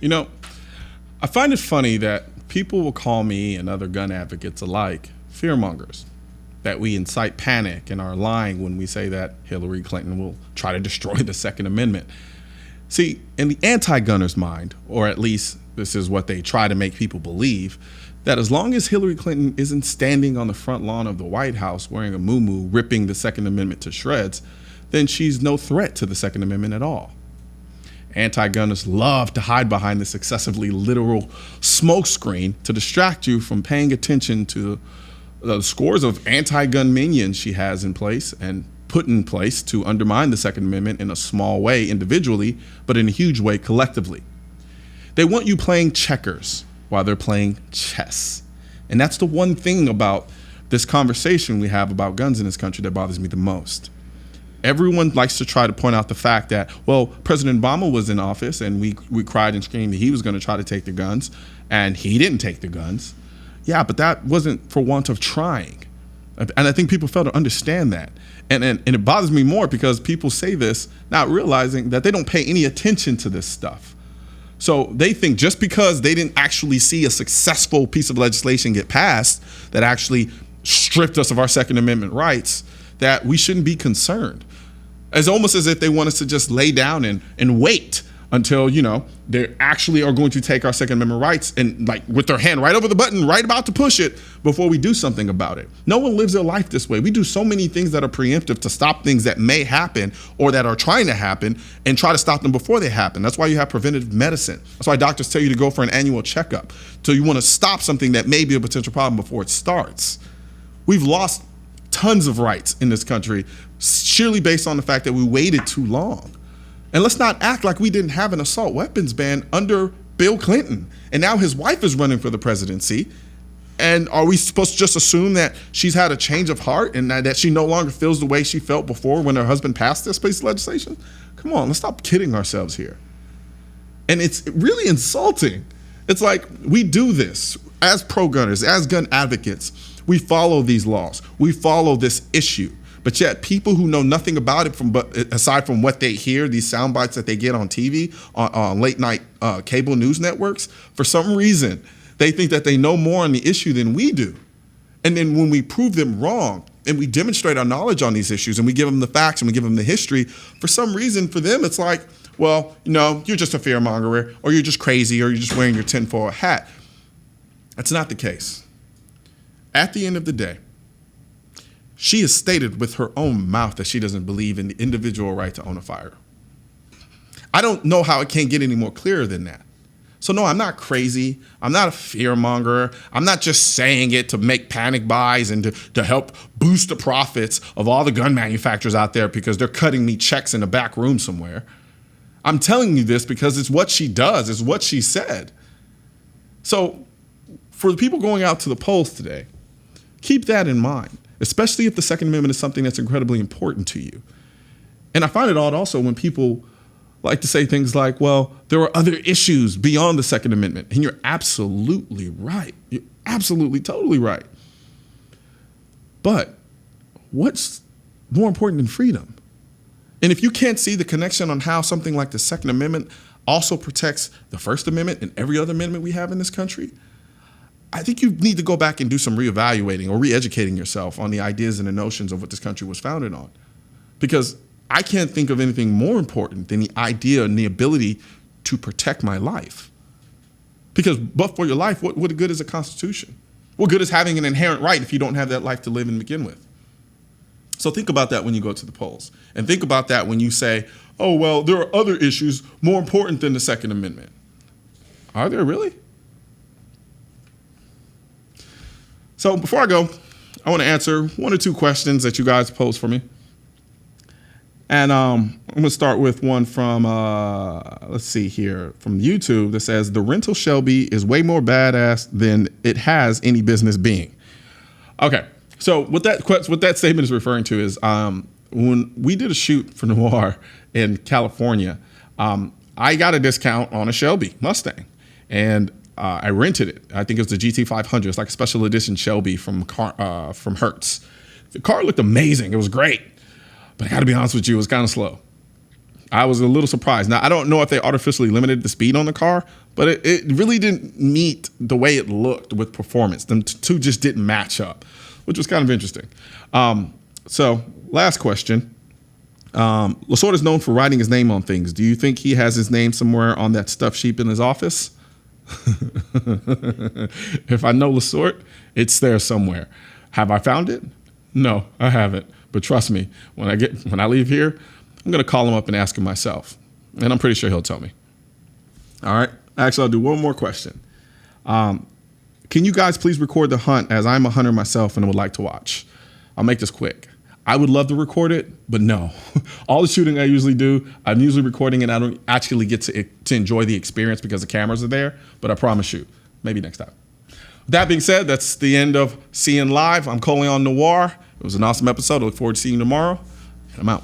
You know, I find it funny that people will call me and other gun advocates alike fearmongers, that we incite panic and are lying when we say that Hillary Clinton will try to destroy the Second Amendment. See, in the anti-gunner's mind, or at least this is what they try to make people believe, that as long as Hillary Clinton isn't standing on the front lawn of the White House wearing a muumuu ripping the Second Amendment to shreds, then she's no threat to the Second Amendment at all. Anti-gunners love to hide behind this excessively literal smokescreen to distract you from paying attention to the scores of anti-gun minions she has in place and put in place to undermine the Second Amendment in a small way individually, but in a huge way collectively. They want you playing checkers while they're playing chess. And that's the one thing about this conversation we have about guns in this country that bothers me the most. Everyone likes to try to point out the fact that, well, President Obama was in office and we cried and screamed that he was going to try to take the guns, and he didn't take the guns. Yeah, but that wasn't for want of trying. And I think people fail to understand that. And it bothers me more because people say this not realizing that they don't pay any attention to this stuff. So they think just because they didn't actually see a successful piece of legislation get passed that actually stripped us of our Second Amendment rights, that we shouldn't be concerned. It's almost as if they want us to just lay down and wait until, they actually are going to take our Second Amendment rights and like with their hand right over the button, right about to push it before we do something about it. No one lives their life this way. We do so many things that are preemptive to stop things that may happen or that are trying to happen and try to stop them before they happen. That's why you have preventative medicine. That's why doctors tell you to go for an annual checkup. So you want to stop something that may be a potential problem before it starts. We've lost tons of rights in this country, sheerly based on the fact that we waited too long. And let's not act like we didn't have an assault weapons ban under Bill Clinton. And now his wife is running for the presidency. And are we supposed to just assume that she's had a change of heart and that she no longer feels the way she felt before when her husband passed this piece of legislation? Come on, let's stop kidding ourselves here. And it's really insulting. It's like we do this as pro-gunners, as gun advocates. We follow these laws. We follow this issue. But yet people who know nothing about it aside from what they hear, these sound bites that they get on TV, on late night cable news networks, for some reason, they think that they know more on the issue than we do. And then when we prove them wrong and we demonstrate our knowledge on these issues and we give them the facts and we give them the history, for some reason for them, it's like, well, you're just a fearmonger or you're just crazy or you're just wearing your tinfoil hat. That's not the case. At the end of the day, she has stated with her own mouth that she doesn't believe in the individual right to own a firearm. I don't know how it can get any more clearer than that. So no, I'm not crazy. I'm not a fearmonger. I'm not just saying it to make panic buys and to help boost the profits of all the gun manufacturers out there because they're cutting me checks in the back room somewhere. I'm telling you this because it's what she does. It's what she said. So for the people going out to the polls today, keep that in mind, especially if the Second Amendment is something that's incredibly important to you. And I find it odd also when people like to say things like, well, there are other issues beyond the Second Amendment. And you're absolutely right. You're absolutely, totally right. But what's more important than freedom? And if you can't see the connection on how something like the Second Amendment also protects the First Amendment and every other amendment we have in this country, I think you need to go back and do some reevaluating or re-educating yourself on the ideas and the notions of what this country was founded on. Because I can't think of anything more important than the idea and the ability to protect my life. Because but for your life, what good is a constitution? What good is having an inherent right if you don't have that life to live and begin with? So think about that when you go to the polls. And think about that when you say, oh, well, there are other issues more important than the Second Amendment. Are there really? So before I go, I want to answer one or two questions that you guys posed for me. And I'm going to start with one from, let's see here, from YouTube that says, the rental Shelby is way more badass than it has any business being. Okay, so what that statement is referring to is when we did a shoot for Noir in California, I got a discount on a Shelby Mustang. And I rented it. I think it was the GT500. It's like a special edition Shelby from Hertz. The car looked amazing. It was great. But I got to be honest with you, it was kind of slow. I was a little surprised. Now, I don't know if they artificially limited the speed on the car, but it really didn't meet the way it looked with performance. The two just didn't match up, which was kind of interesting. So last question. Lasorda is known for writing his name on things. Do you think he has his name somewhere on that stuffed sheep in his office? If I know Lasorda, it's there somewhere. Have I found it? No, I haven't. But trust me, when I leave here, I'm going to call him up and ask him myself. And I'm pretty sure he'll tell me. All right. Actually, I'll do one more question. Can you guys please record the hunt, as I'm a hunter myself and would like to watch? I'll make this quick. I would love to record it, but no. All the shooting I usually do, I'm usually recording and I don't actually get to enjoy the experience because the cameras are there. But I promise you, maybe next time. With that being said, that's the end of Seeing Live. I'm Colion Noir. It was an awesome episode. I look forward to seeing you tomorrow. And I'm out.